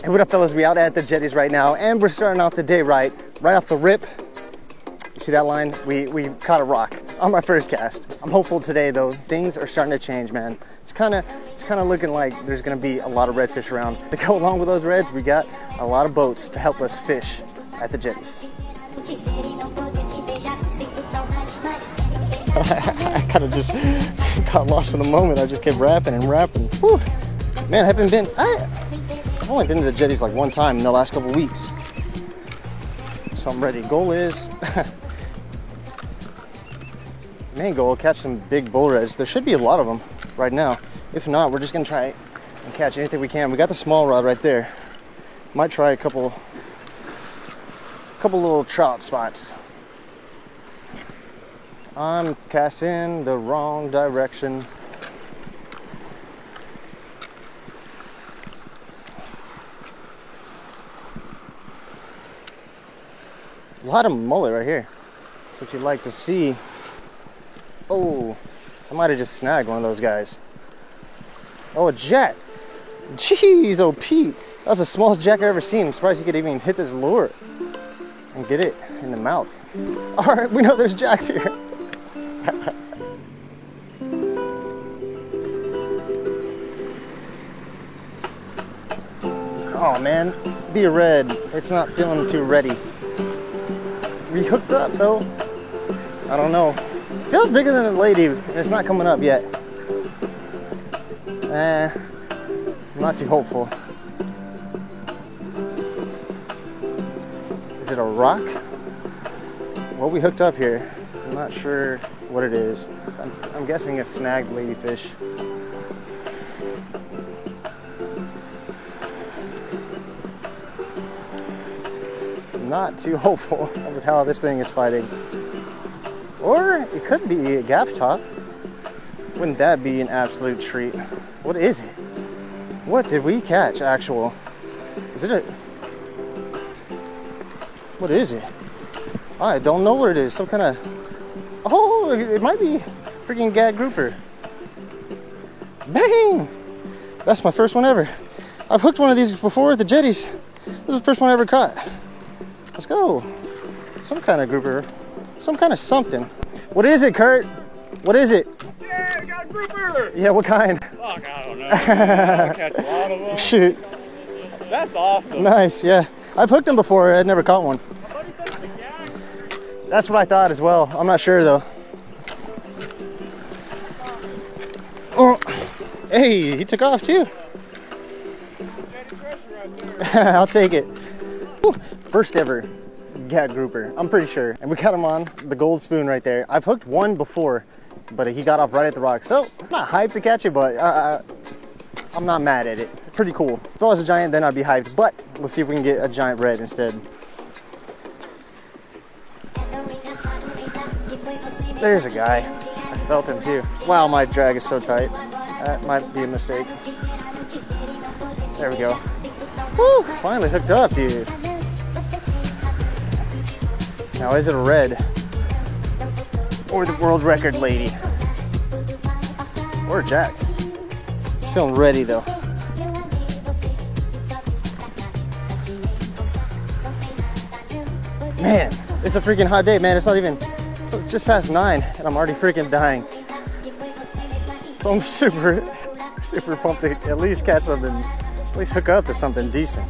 Hey, what up, fellas? We out at the jetties right now, and we're starting off the day right off the rip. You see that line? We caught a rock on my first cast. I'm hopeful today, though. Things are starting to change, man. It's kind of looking like there's gonna be a lot of redfish around. To go along with those reds, we got a lot of boats to help us fish at the jetties. I kind of just got lost in the moment. I just kept rapping and rapping. Whew. Man, I've only been to the jetties like one time in the last couple weeks. So I'm ready. Goal is, main goal, catch some big bull reds. There should be a lot of them right now. If not, we're just gonna try and catch anything we can. We got the small rod right there. Might try a couple little trout spots. I'm casting the wrong direction. A lot of mullet right here. That's what you like to see. Oh, I might have just snagged one of those guys. Oh, a jack. Jeez, oh Pete. That was the smallest jack I've ever seen. I'm surprised he could even hit this lure and get it in the mouth. All right, we know there's jacks here. Oh man, be a red. It's not feeling too ready. We hooked up though. I don't know. Feels bigger than a lady, and it's not coming up yet. I'm not too hopeful. Is it a rock? Well, we hooked up here. I'm not sure what it is. I'm guessing a snagged ladyfish. Not too hopeful with how this thing is fighting. Or it could be a gaff top. Wouldn't that be an absolute treat? What is it? What did we catch, actual? Is it a... What is it? I don't know what it is. Some kind of... Oh, it might be freaking gag grouper. Bang! That's my first one ever. I've hooked one of these before at the jetties. This is the first one I ever caught. Let's go. Some kind of grouper. Some kind of something. What is it, Kurt? What is it? Yeah, I got a grouper! Yeah, what kind? Fuck, I don't know. I catch a lot of them. Shoot. That's awesome. Nice, yeah. I've hooked them before. I'd never caught one. That's what I thought as well. I'm not sure though. Oh, hey, he took off too. I'll take it. Whew. First ever gag grouper, I'm pretty sure. And we got him on the gold spoon right there. I've hooked one before, but he got off right at the rock. So I'm not hyped to catch it, but I'm not mad at it. Pretty cool. If I was a giant, then I'd be hyped. But let's see if we can get a giant red instead. There's a guy. I felt him too. Wow, my drag is so tight. That might be a mistake. There we go. Woo! Finally hooked up, dude. Now, is it a red? Or the world record lady? Or a jack? Feeling ready though. Man, it's a freaking hot day, man. It's not even... It's just past 9 and I'm already freaking dying. So I'm super pumped to at least catch something, at least hook up to something decent.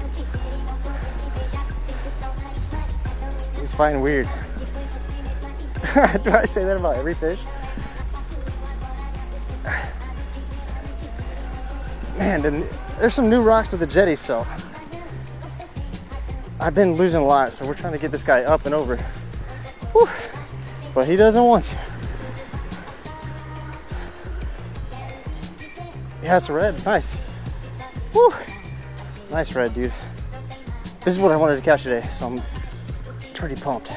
He's fighting weird. Do I say that about every fish? Man, there's some new rocks to the jetty, so I've been losing a lot, so we're trying to get this guy up and over. Whew. But he doesn't want to. Yeah, it's a red. Nice. Woo. Nice red, dude. This is what I wanted to catch today, so I'm pretty pumped.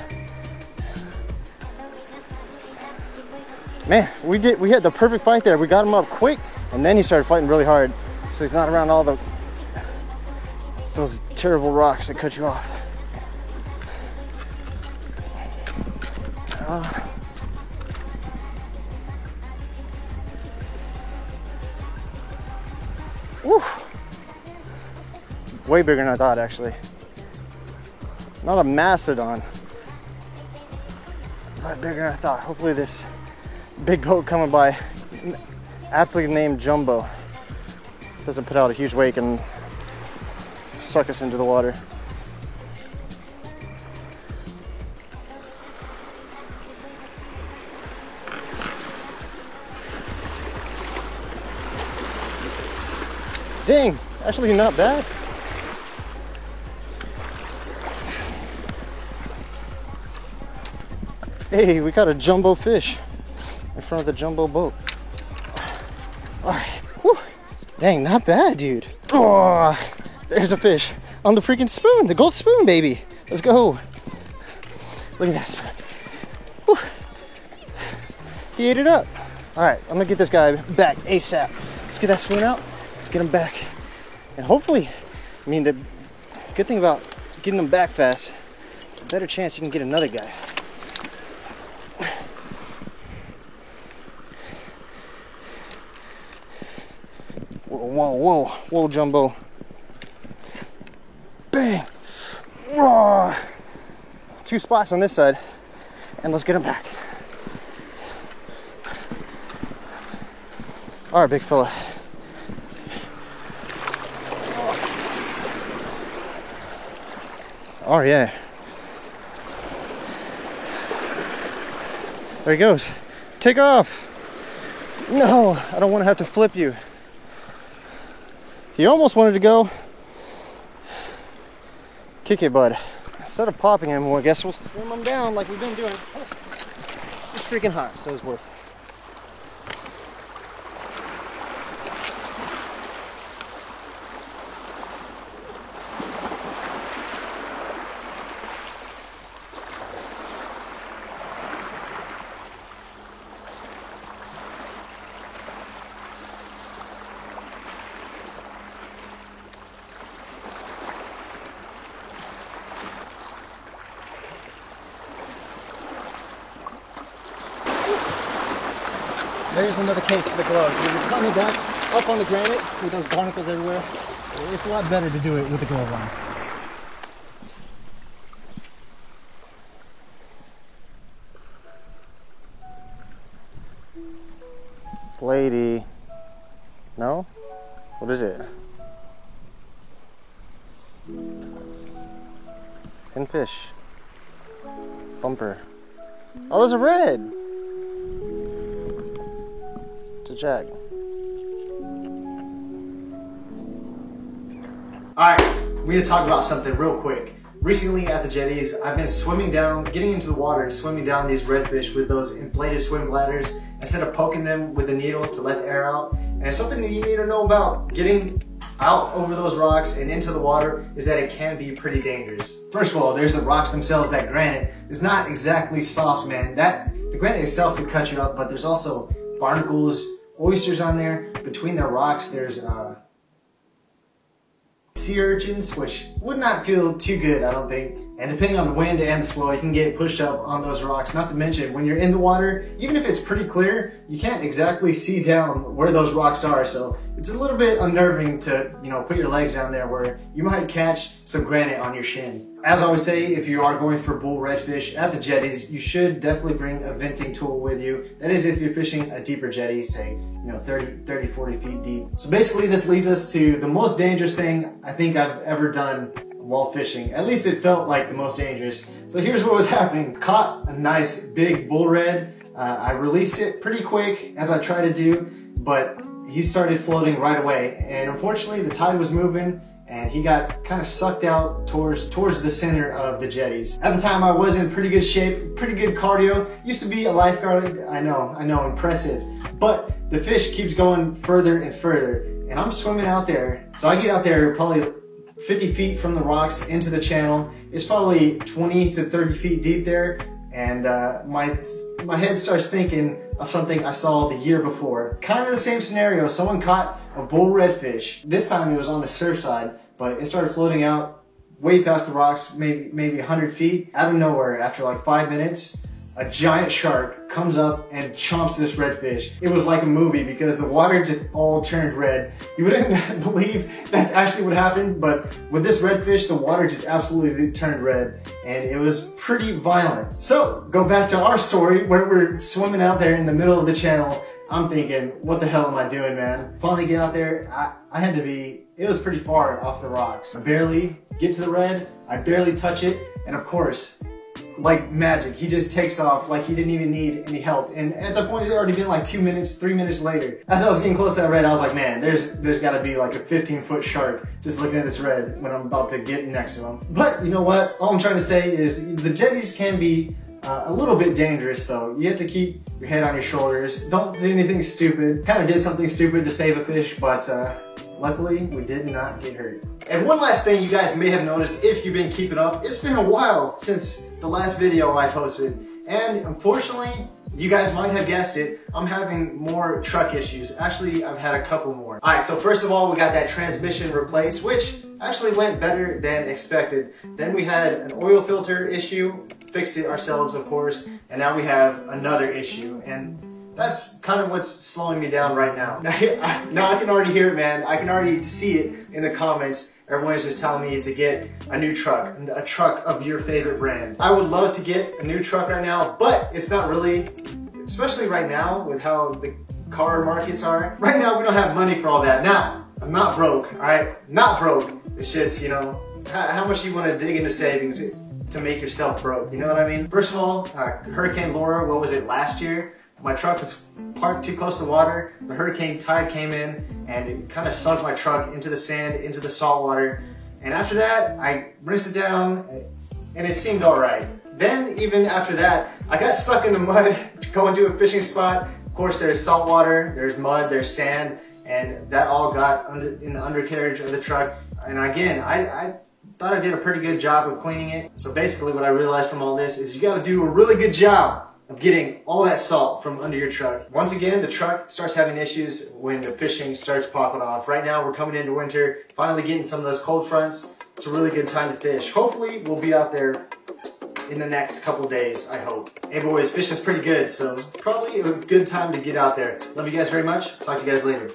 Man, we had the perfect fight there. We got him up quick, and then he started fighting really hard. So he's not around all those terrible rocks that cut you off. Way bigger than I thought, actually. Not a mastodon, but bigger than I thought. Hopefully this big boat coming by, aptly named Jumbo, doesn't put out a huge wake and suck us into the water. Dang, actually not bad. Hey, we caught a jumbo fish in front of the jumbo boat. All right, whew. Dang, not bad, dude. Oh, there's a fish on the freaking spoon, the gold spoon, baby. Let's go. Look at that spoon. Whew. He ate it up. All right, I'm gonna get this guy back ASAP. Let's get that spoon out. Let's get him back. And hopefully, I mean, the good thing about getting them back fast, a better chance you can get another guy. Whoa, whoa, whoa, Jumbo. Bang. Raw. 2 spots on this side, and let's get him back. All right, big fella. Oh yeah. There he goes. Take off. No, I don't want to have to flip you. He almost wanted to go. Kick it, bud. Instead of popping him, well, I guess we'll swim him down like we've been doing. It's freaking hot, so it's worth it. There's another case for the gloves. When you're coming back up on the granite with those barnacles everywhere, it's a lot better to do it with the glove on. Lady. No? What is it? Pinfish. Bumper. Oh, there's a red! It's a jack. Alright, we need to talk about something real quick. Recently at the jetties, I've been swimming down, getting into the water and swimming down these redfish with those inflated swim bladders instead of poking them with a needle to let the air out. And something that you need to know about getting out over those rocks and into the water is that it can be pretty dangerous. First of all, there's the rocks themselves. That granite is not exactly soft, man. The granite itself could cut you up, but there's also barnacles, oysters on there. Between the rocks, there's sea urchins, which would not feel too good, I don't think. And depending on the wind and the swell, you can get pushed up on those rocks. Not to mention, when you're in the water, even if it's pretty clear, you can't exactly see down where those rocks are. So it's a little bit unnerving to, put your legs down there where you might catch some granite on your shin. As I always say, if you are going for bull redfish at the jetties, you should definitely bring a venting tool with you. That is if you're fishing a deeper jetty, say, 30, 40 feet deep. So basically this leads us to the most dangerous thing I think I've ever done while fishing. At least it felt like the most dangerous. So here's what was happening. Caught a nice big bull red. I released it pretty quick as I try to do, but he started floating right away. And unfortunately the tide was moving and he got kind of sucked out towards the center of the jetties. At the time I was in pretty good shape, pretty good cardio. Used to be a lifeguard, I know, impressive. But the fish keeps going further and further and I'm swimming out there. So I get out there probably 50 feet from the rocks into the channel. It's probably 20 to 30 feet deep there. And my head starts thinking of something I saw the year before. Kind of the same scenario. Someone caught a bull redfish. This time it was on the surf side, but it started floating out way past the rocks, maybe 100 feet. Out of nowhere, after like 5 minutes, a giant shark comes up and chomps this redfish. It was like a movie because the water just all turned red. You wouldn't believe that's actually what happened, but with this redfish, the water just absolutely turned red, and it was pretty violent. So, go back to our story where we're swimming out there in the middle of the channel. I'm thinking, what the hell am I doing, man? Finally get out there, I had to be, it was pretty far off the rocks. I barely get to the red, I barely touch it, and of course, like magic, he just takes off like he didn't even need any help. And at that point, it had already been like 2 minutes, 3 minutes later. As I was getting close to that red, I was like, man, there's gotta be like a 15-foot shark just looking at this red when I'm about to get next to him. But you know what? All I'm trying to say is the jetties can be a little bit dangerous, so you have to keep your head on your shoulders. Don't do anything stupid. Kind of did something stupid to save a fish, but luckily we did not get hurt. And one last thing you guys may have noticed if you've been keeping up, it's been a while since the last video I posted. And unfortunately, you guys might have guessed it, I'm having more truck issues. Actually, I've had a couple more. All right, so first of all, we got that transmission replaced, which actually went better than expected. Then we had an oil filter issue, fixed it ourselves, of course, and now we have another issue. And that's kind of what's slowing me down right now. Now I can already hear it, man. I can already see it in the comments. Everyone's just telling me to get a new truck, a truck of your favorite brand. I would love to get a new truck right now, but it's not really, especially right now with how the car markets are. Right now, we don't have money for all that. Now, I'm not broke, all right? Not broke. It's just, you know, how much you want to dig into savings to make yourself broke, you know what I mean? First of all, Hurricane Laura, what was it, last year? My truck was parked too close to water. The hurricane tide came in and it kind of sunk my truck into the sand, into the salt water. And after that, I rinsed it down and it seemed all right. Then even after that, I got stuck in the mud going to a fishing spot. Of course, there's salt water, there's mud, there's sand, and that all got in the undercarriage of the truck. And again, I thought I did a pretty good job of cleaning it. So basically what I realized from all this is you gotta do a really good job of getting all that salt from under your truck. Once again, the truck starts having issues when the fishing starts popping off. Right now, we're coming into winter, finally getting some of those cold fronts. It's a really good time to fish. Hopefully, we'll be out there in the next couple days, I hope. Hey boys, fishing's pretty good, so probably a good time to get out there. Love you guys very much. Talk to you guys later.